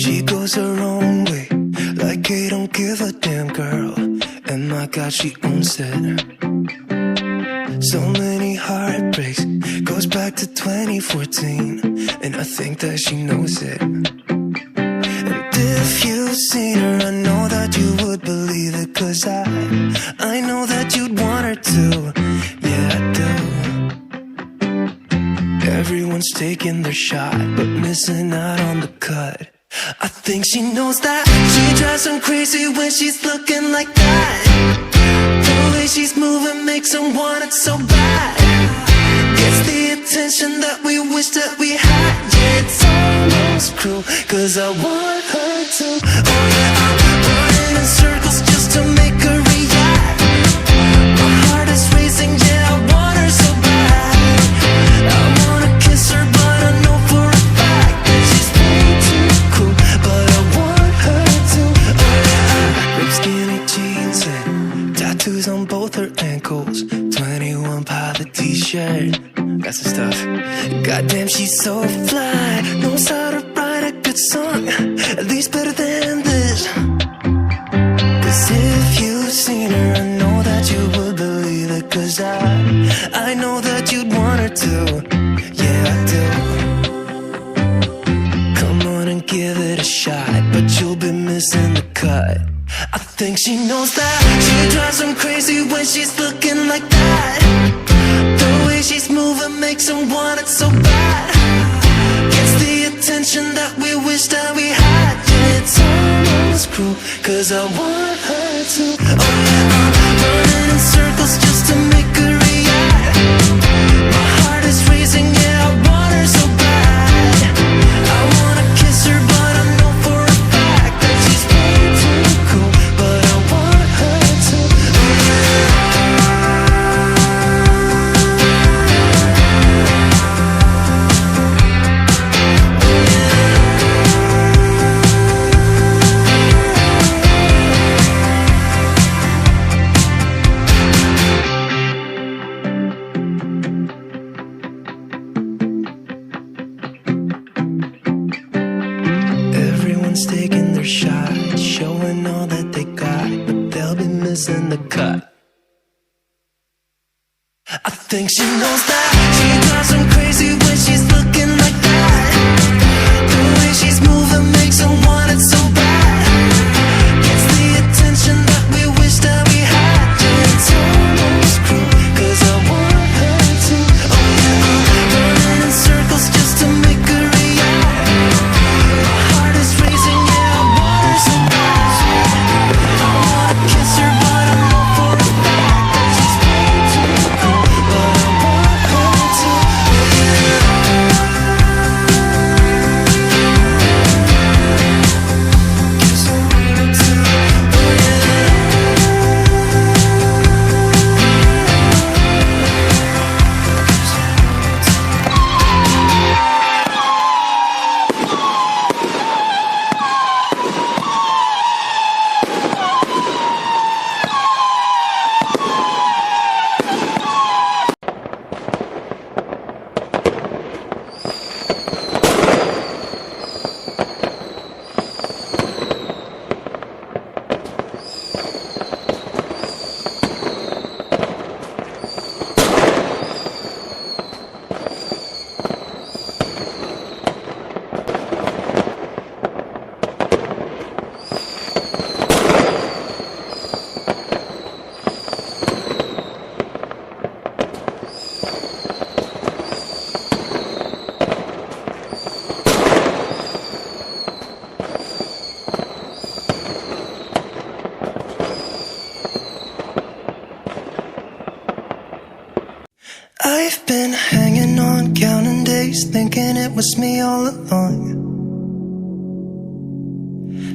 She goes her own way, like he don't give a damn, girl. And my God, she owns it. So many heartbreaks, goes back to 2014, and I think that she knows it. And if you've seen her, I know that you would believe it, 'cause I know that you'd want her to. Yeah, I do. Everyone's taking their shot, but missing out on the cut. I think she knows that. She drives them crazy when she's looking like that. The way she's moving makes them want it so bad. Gets the attention that we wish that we had. Yeah, it's almost cruel, 'cause I want her to. Oh yeah, I'm running in circles just to make her react. My heart is racing, yeah, I want her so bad. I wanna kiss her, but I know for a fact that she's way too cool. But I want her to. Oh yeah, ripped skinny jeans and tattoos on both her ankles. 21 Pilot t-shirt, got some stuff. Goddamn, she's so fly. Knows how to write a good song, at least better than this. 'Cause if you've seen her, I know that you would believe it. 'Cause I know that you'd want her to. Yeah, I do. Come on and give it a shot, but you'll be missing the cut. I think she knows that. She drives them crazy when she's looking like that. The way she's moving makes them want it so bad. Gets the attention that we wish that we had. Yeah, it's almost cruel, 'cause I want her to. Oh yeah, I'm running in circles just to make her react. My heart is racing, yeah, I want her so bad. I wanna kiss her, but I know for a fact that she's way too cool. But I want her to. Oh yeah. Everyone's taking their shot, showing all that they got, but they'll be missing the cut. I think she knows that. She drives them crazy when she's looking like that. The way she's moving makes them want it so bad. Gets the attention that we wish that we had. Yeah, it's almost cruel, 'cause I want her to. Oh yeah, I'm running in circles just to make her react. My heart is racing, yeah, I want her so bad. I wanna kiss her, but I know for a fact that she's way too cool. But I want her to. Oh yeah. Kiss her right to. Oh yeah. I've been hanging on, counting days, thinking it was me all along.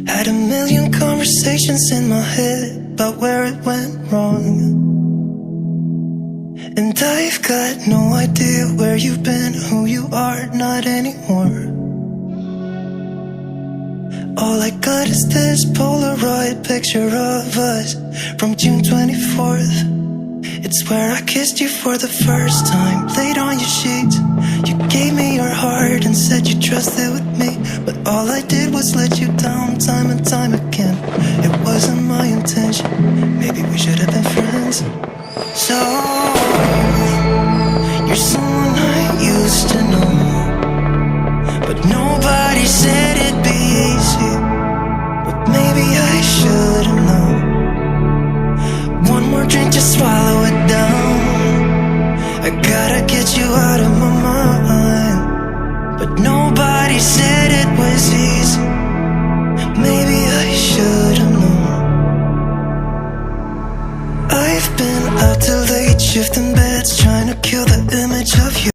Had a million conversations in my head about where it went wrong. And I've got no idea where you've been, who you are, not anymore. All I got is this Polaroid picture of us from June 24th. It's where I kissed you for the first time, laid on your sheets. You gave me your heart and said you trusted with me, but all I did was let you down time and time again. It wasn't my intention, maybe we should have been friends. So, you're someone I used to know, but nobody said it'd be easy. But maybe I should've known. One more drink to swallow it down. I gotta get you out of my mind, but nobody said it was easy. Maybe I should've known. I've been out till late, shifting back